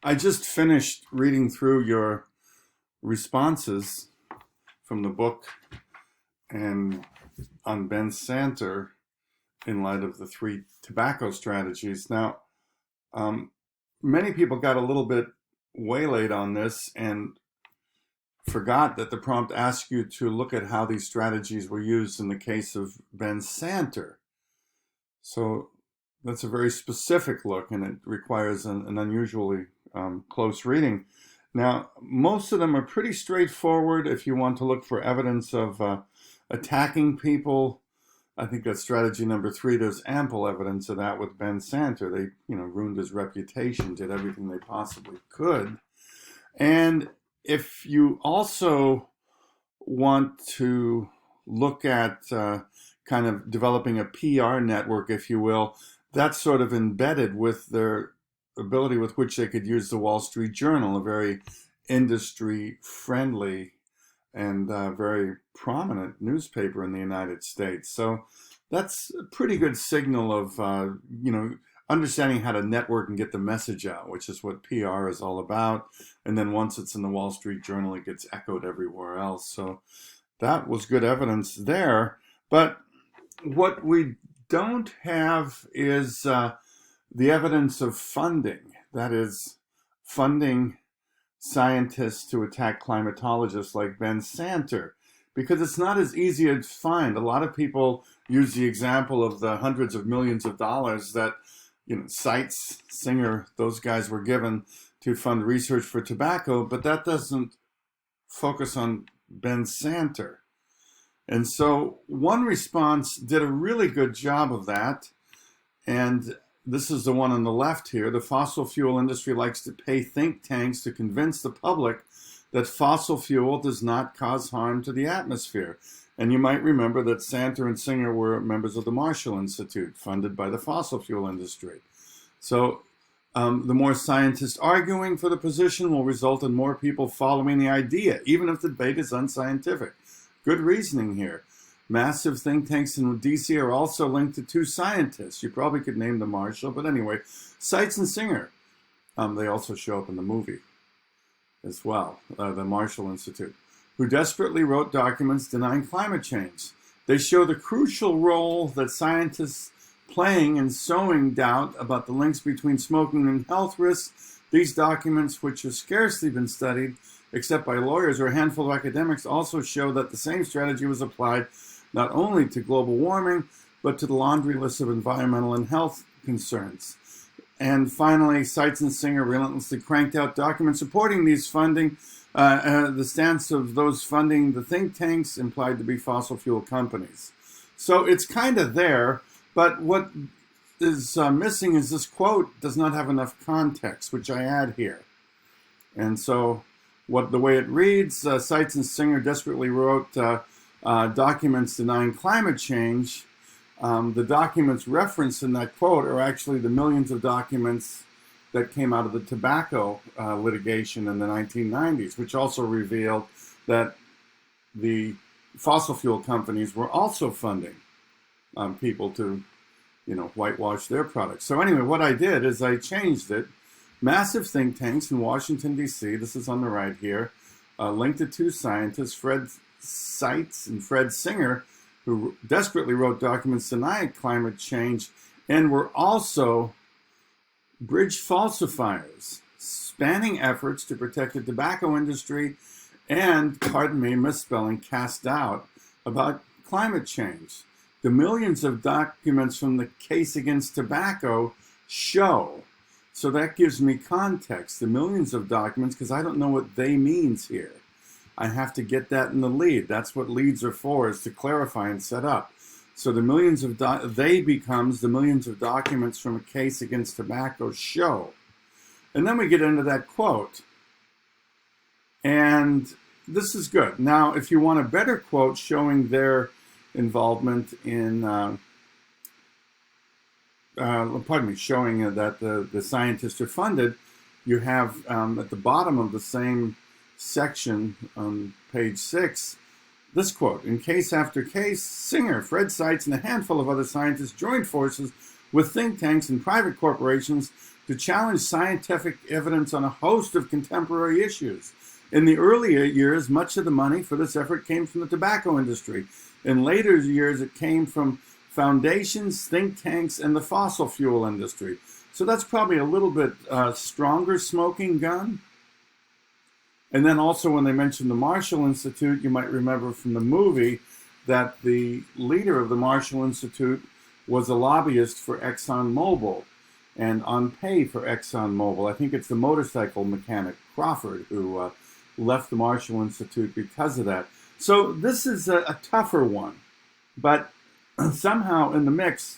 I just finished reading through your responses from the book and on Ben Santer in light of the three tobacco strategies. Now, um, many people got a little bit waylaid on this and forgot that the prompt asked you to look at how these strategies were used in the case of Ben Santer. So that's a very specific look, and it requires an unusually close reading. Now, most of them are pretty straightforward if you want to look for evidence of attacking people. I think that's strategy number 3. There's ample evidence of that with Ben Santer. They, ruined his reputation, did everything they possibly could. And if you also want to look at kind of developing a PR network, if you will, that's sort of embedded with their ability with which they could use the Wall Street Journal, a very industry-friendly and very prominent newspaper in the United States. So that's a pretty good signal of, understanding how to network and get the message out, which is what PR is all about. And then once it's in the Wall Street Journal, it gets echoed everywhere else. So that was good evidence there. But what we don't have is the evidence of funding. That is, funding scientists to attack climatologists like Ben Santer, because it's not as easy to find. A lot of people use the example of the hundreds of millions of dollars that Seitz, Singer, those guys were given to fund research for tobacco, but that doesn't focus on Ben Santer. And so one response did a really good job of that, and this is the one on the left here. The fossil fuel industry likes to pay think tanks to convince the public that fossil fuel does not cause harm to the atmosphere. And you might remember that Santer and Singer were members of the Marshall Institute, funded by the fossil fuel industry. So the more scientists arguing for the position will result in more people following the idea, even if the debate is unscientific. Good reasoning here. Massive think tanks in DC are also linked to 2 scientists. You probably could name the Marshall, but anyway, Seitz and Singer. They also show up in the movie as well, the Marshall Institute, who desperately wrote documents denying climate change. They show the crucial role that scientists playing in sowing doubt about the links between smoking and health risks. These documents, which have scarcely been studied except by lawyers or a handful of academics, also show that the same strategy was applied not only to global warming, but to the laundry list of environmental and health concerns. And finally, Seitz and Singer relentlessly cranked out documents supporting these funding. The stance of those funding the think tanks implied to be fossil fuel companies. So it's kind of there, but what is missing is this quote does not have enough context, which I add here. And so the way it reads, Seitz and Singer desperately wrote documents denying climate change. The documents referenced in that quote are actually the millions of documents that came out of the tobacco litigation in the 1990s, which also revealed that the fossil fuel companies were also funding people to, whitewash their products. So anyway, what I did is I changed it. Massive think tanks in Washington, D.C., this is on the right here, linked to 2 scientists, Fred Seitz and Fred Singer, who desperately wrote documents denying climate change and were also bridge falsifiers, spanning efforts to protect the tobacco industry and, misspelling, cast doubt about climate change. The millions of documents from the case against tobacco show, so that gives me context, the millions of documents, because I don't know what "they" means here. I have to get that in the lead. That's what leads are for, is to clarify and set up. So the millions of they becomes the millions of documents from a case against tobacco show. And then we get into that quote. And this is good. Now, if you want a better quote showing their involvement in, showing that the scientists are funded, you have at the bottom of the same section on page 6, this quote: "In case after case, Singer, Fred Seitz, and a handful of other scientists joined forces with think tanks and private corporations to challenge scientific evidence on a host of contemporary issues. In the earlier years, much of the money for this effort came from the tobacco industry. In later years, it came from foundations, think tanks, and the fossil fuel industry. So that's probably a little bit stronger smoking gun. And then also when they mentioned the Marshall Institute, you might remember from the movie that the leader of the Marshall Institute was a lobbyist for ExxonMobil and on pay for ExxonMobil. I think it's the motorcycle mechanic Crawford who left the Marshall Institute because of that. So this is a tougher one, but somehow in the mix,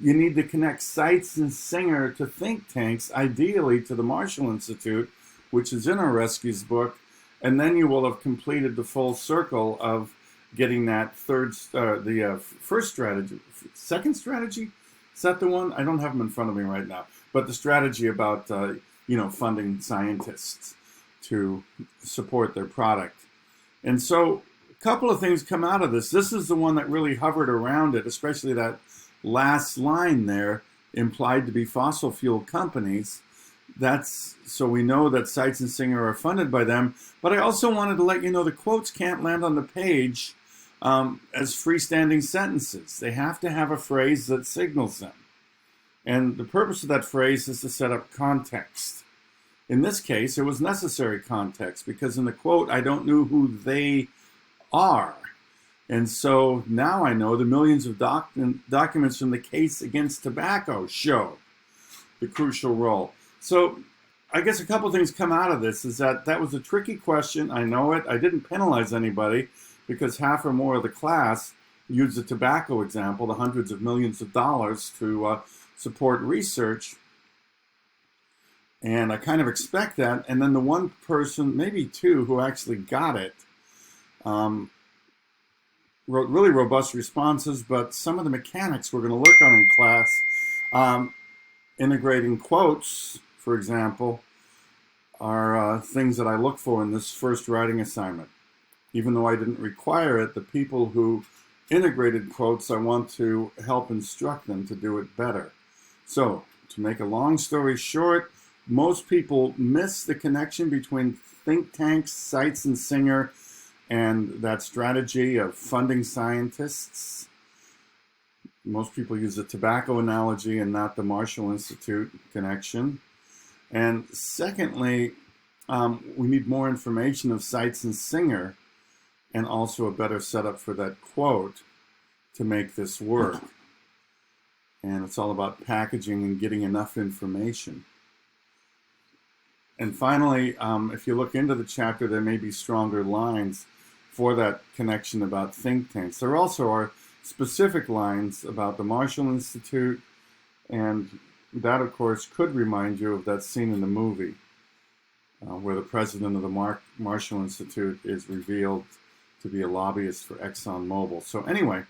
you need to connect Seitz and Singer to think tanks, ideally to the Marshall Institute, which is in Oresky's book, and then you will have completed the full circle of getting that first strategy, second strategy. Is that the one? I don't have them in front of me right now, but the strategy about funding scientists to support their product. And so a couple of things come out of this. This is the one that really hovered around it, especially that last line there, implied to be fossil fuel companies. So we know that Seitz and Singer are funded by them, but I also wanted to let you know the quotes can't land on the page as freestanding sentences. They have to have a phrase that signals them. And the purpose of that phrase is to set up context. In this case, it was necessary context because in the quote, I don't know who they are. And so now I know the millions of documents from the case against tobacco show the crucial role. So I guess a couple things come out of this is that was a tricky question. I know it. I didn't penalize anybody because half or more of the class used the tobacco example, the hundreds of millions of dollars to support research. And I kind of expect that. And then the one person, maybe two, who actually got it, wrote really robust responses, but some of the mechanics we're going to work on in class, integrating quotes, for example, are things that I look for in this first writing assignment. Even though I didn't require it, the people who integrated quotes, I want to help instruct them to do it better. So, to make a long story short, most people miss the connection between think tanks, Seitz and Singer, and that strategy of funding scientists. Most people use the tobacco analogy and not the Marshall Institute connection. And secondly, we need more information of Seitz and Singer and also a better setup for that quote to make this work. And it's all about packaging and getting enough information. And finally, if you look into the chapter, there may be stronger lines for that connection about think tanks. There also are specific lines about the Marshall Institute, and that, of course, could remind you of that scene in the movie where the president of the Marshall Institute is revealed to be a lobbyist for ExxonMobil. So anyway,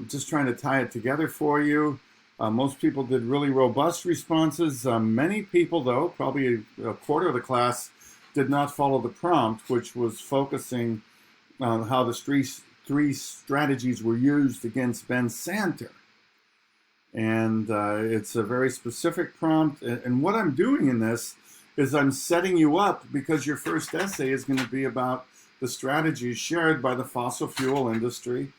just trying to tie it together for you. Most people did really robust responses. Many people, though, probably a quarter of the class, did not follow the prompt, which was focusing on how the three strategies were used against Ben Santer. And it's a very specific prompt. And what I'm doing in this is I'm setting you up because your first essay is going to be about the strategies shared by the fossil fuel industry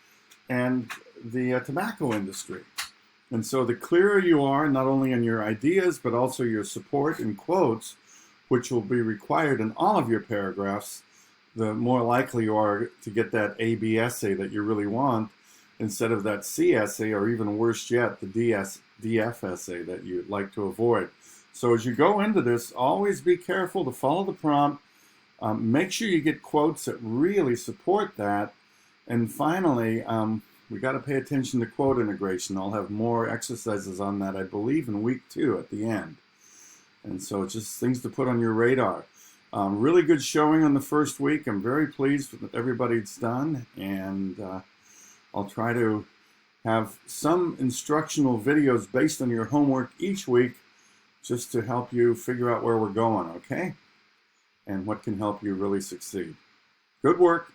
and the tobacco industry. And so the clearer you are, not only in your ideas, but also your support and quotes, which will be required in all of your paragraphs, the more likely you are to get that A-B essay that you really want, instead of that C essay, or even worse yet, the DF essay that you'd like to avoid. So as you go into this, always be careful to follow the prompt. Make sure you get quotes that really support that. And finally, we got to pay attention to quote integration. I'll have more exercises on that, I believe, in week 2 at the end. And so it's just things to put on your radar. Really good showing on the first week. I'm very pleased with everybody it's done. And I'll try to have some instructional videos based on your homework each week just to help you figure out where we're going, okay? And what can help you really succeed. Good work.